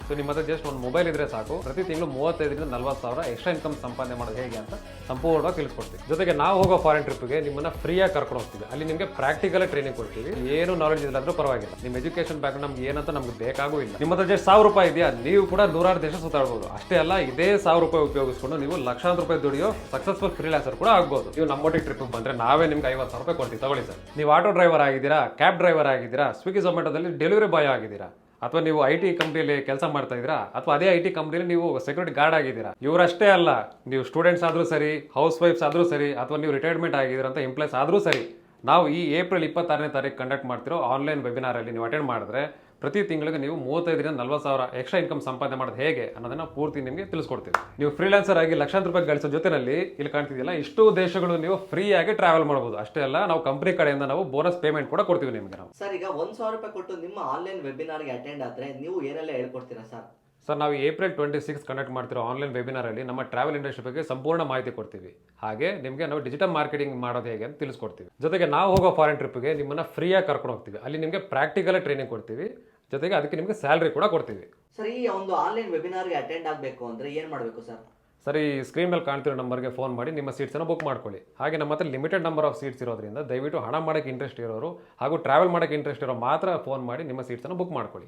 So ನಿಮ್ಮ ಹತ್ರ just ಒಂದು ಮೊಬೈಲ್ ಇದ್ರೆ ಸಾಕು, ಪ್ರತಿ ತಿಂಗಳು 35ರಿಂದ 40 ಸಾವಿರ ಎಕ್ಸ್ಟ್ರಾ ಇನ್ಕಮ್ ಸಂಪಾದನೆ ಮಾಡೋದು ಹೇಗೆ ಅಂತ ಸಂಪೂರ್ಣವಾಗಿ ತಿಳಿಸ್ಕೊಡ್ತೀವಿ. ಜೊತೆಗೆ ನಾವು ಹೋಗೋ ಫಾರಿನ್ ಟ್ರಿಪ್ಗೆ ನಿಮ್ಮನ್ನ ಫ್ರೀಯಾಗಿ ಕರ್ಕೊಂಡು ಹೋಗ್ತೀವಿ. ಅಲ್ಲಿ ನಿಮಗೆ ಪ್ರಾಕ್ಟಿಕಲ್ ಟ್ರೈನಿಂಗ್ ಕೊಡ್ತೀವಿ. ಏನು ನಾಲೆಜ್ ಇಲ್ಲ ಅಂದ್ರೂ ಪರವಾಗಿಲ್ಲ, ನಿಮ್ಮ ಎಜುಕೇಶನ್ ಬ್ಯಾಕ್ ನಮ್ಗೆ ಏನಂತ ನಮ್ಗೆ ಬೇಕಾಗೂ ಇಲ್ಲ. ನಿಮ್ಮ ಹತ್ರ ಜಸ್ಟ್ 1000 ರೂಪಾಯಿ ಇದೆಯಾ, ನೀವು ಕೂಡ 106 ದೇಶ ಸುತ್ತಾಡ್ಬೋದು. ಅಷ್ಟೇ ಅಲ್ಲ, ಇದೇ 1000 ರೂಪಾಯಿ ಉಪಯೋಗಿಸ್ಕೊಂಡು ನೀವು ಲಕ್ಷಾಂತರ ರೂಪಾಯಿ ದುಡಿಯೋ ಸಕ್ಸಸ್ಫುಲ್ ಫ್ರೀಲಾನ್ಸರ್ ಕೂಡ ಆಗ್ಬೋದು. ನೀವು ನಮ್ಮೊಟ್ಟಿಗೆ ಟ್ರಿಪ್ ಬಂದ್ರೆ ನಾವೇ ನಿಮ್ಗೆ 50,000 ರೂಪಾಯಿ ಕೊಡ್ತೀವಿ, ತಗೊಳ್ಳಿ ಸರ್. ನೀವು ಆಟೋ ಡ್ರೈವರ್ ಆಗಿದ್ದೀರಾ, ಕ್ಯಾಬ್ ಡ್ರೈವರ್ ಆಗಿದ್ದೀರಾ, ಸ್ವಿಗ್ಗಿ ಝೊಮ್ಯಾಟೋದಲ್ಲಿ ಡೆಲಿವರಿ ಬಾಯ್ ಆಗಿದ್ದೀರಾ, ಅಥವಾ ನೀವು IT ಕಂಪ್ನಿಯಲ್ಲಿ ಕೆಲಸ ಮಾಡ್ತಾ ಇದ್ದೀರಾ, ಅಥವಾ ಅದೇ IT ಕಂಪ್ನಿಯಲ್ಲಿ ನೀವು ಸೆಕ್ಯೂರಿಟಿ ಗಾರ್ಡ್ ಆಗಿದ್ದೀರಾ. ಇವರಷ್ಟೇ ಅಲ್ಲ, ನೀವು ಸ್ಟೂಡೆಂಟ್ಸ್ ಆದರೂ ಸರಿ, ಹೌಸ್ ವೈಫ್ಸ್ ಆದರೂ ಸರಿ, ಅಥವಾ ನೀವು ರಿಟೈರ್ಮೆಂಟ್ ಆಗಿದ್ದೀರಾ ಅಂತ ಎಂಪ್ಲಾಯ್ಸ್ ಆದರೂ ಸರಿ, ನಾವು ಈ ಏಪ್ರಿಲ್ 26ನೇ ತಾರೀಕು ಕಂಡಕ್ಟ್ ಮಾಡ್ತಿರೋ ಆನ್ಲೈನ್ ವೆಬಿನಾರಲ್ಲಿ ನೀವು ಅಟೆಂಡ್ ಮಾಡಿದ್ರೆ ಪ್ರತಿ ತಿಂಗಳಿಗೆ ನೀವು 35ರಿಂದ 40 ಸಾವಿರ ಎಕ್ಸ್ಟ್ರಾ ಇನ್ಕಮ್ ಸಂಪಾದನೆ ಮಾಡೋದು ಹೇಗೆ ಅನ್ನೋದನ್ನ ಪೂರ್ತಿ ನಿಮಗೆ ತಿಳಿಸ್ಕೊಡ್ತೀವಿ. ನೀವು ಫ್ರೀಲಾನ್ಸರ್ ಆಗಿ ಲಕ್ಷಾಂತರ ರೂಪಾಯಿ ಗಳಿಸೋ ಜೊತೆನಲ್ಲಿ ಇಲ್ಲಿ ಕಾಣ್ತಿದೆಯಲ್ಲ, ಇಷ್ಟು ದೇಶಗಳು ನೀವು ಫ್ರೀ ಆಗಿ ಟ್ರಾವೆಲ್ ಮಾಡಬಹುದು. ಅಷ್ಟೇ ಅಲ್ಲ, ನಾವು ಕಂಪನಿ ಕಡೆಯಿಂದ ನಾವು ಬೋನಸ್ ಪೇಮೆಂಟ್ ಕೂಡ ಕೊಡ್ತೀವಿ ನಿಮಗೆ. ನಾವು ಸರ್ ಈಗ 1,000 ರೂಪಾಯಿ ಕೊಟ್ಟು ನಿಮ್ಮ ಆನ್ಲೈನ್ ವೆಬಿನಾರ್ಗೆ ಅಟೆಂಡ್ ಆದ್ರೆ ನೀವು ಏನೆಲ್ಲ ಹೇಳ್ಕೊಡ್ತೀರಾ ಸರ್? ಸರ್, ನಾವು ಏಪ್ರಿಲ್ 26 ಕಂಡಕ್ಟ್ ಮಾಡ್ತಿರೋ ಆನ್ಲೈನ್ ವೆಬಿನಾರಲ್ಲಿ ನಮ್ಮ ಟ್ರಾವೆಲ್ ಇಂಡಸ್ಟ್ರಿ ಬಗ್ಗೆ ಸಂಪೂರ್ಣ ಮಾಹಿತಿ ಕೊಡ್ತೀವಿ. ಹಾಗೆ ನಿಮಗೆ ನಾವು ಡಿಜಿಟಲ್ ಮಾರ್ಕೆಟಿಂಗ್ ಮಾಡೋದು ಹೇಗೆ ಅಂತ ತಿಳಿಸ್ಕೊಡ್ತೀವಿ. ಜೊತೆಗೆ ನಾವು ಹೋಗೋ ಫಾರಿನ್ ಟ್ರಿಪ್ಗೆ ನಿಮ್ಮನ್ನ ಫ್ರೀಯಾಗಿ ಕರ್ಕೊಂಡು ಹೋಗ್ತೀವಿ. ಅಲ್ಲಿ ನಿಮಗೆ ಪ್ರಾಕ್ಟಿಕಲ್ ಟ್ರೈನಿಂಗ್ ಕೊಡ್ತೀವಿ. ಜೊತೆಗೆ ಅದಕ್ಕೆ ನಿಮಗೆ ಸ್ಯಾಲ್ರಿ ಕೂಡ ಕೊಡ್ತೀವಿ. ಸರ್, ಈ ಒಂದು ಆನ್ಲೈನ್ ವೆಬಿನಾರ್ಗೆ ಅಟೆಂಡ್ ಆಗಬೇಕು ಅಂದ್ರೆ ಏನು ಮಾಡಬೇಕು ಸರ್? ಸರಿ, ಸ್ಕ್ರೀನ್ ಮೇಲೆ ಕಾಣ್ತಿರೋ ನಂಬರ್ಗೆ ಫೋನ್ ಮಾಡಿ ನಿಮ್ಮ ಸೀಟ್ಸನ್ನು ಬುಕ್ ಮಾಡ್ಕೊಳ್ಳಿ. ಹಾಗೆ ನಮ್ಮ ಹತ್ರ ಲಿಮಿಟೆಡ್ ನಂಬರ್ ಆಫ್ ಸೀಟ್ಸ್ ಇರೋದ್ರಿಂದ ದಯವಿಟ್ಟು ಹಣ ಮಾಡೋಕ್ಕೆ ಇಂಟ್ರೆಸ್ಟ್ ಇರೋರು ಹಾಗೂ ಟ್ರಾವೆಲ್ ಮಾಡೋಕ್ಕೆ ಇಂಟ್ರೆಸ್ಟ್ ಇರೋ ಮಾತ್ರ ಫೋನ್ ಮಾಡಿ ನಿಮ್ಮ ಸೀಟ್ಸನ್ನು ಬುಕ್ ಮಾಡ್ಕೊಳ್ಳಿ.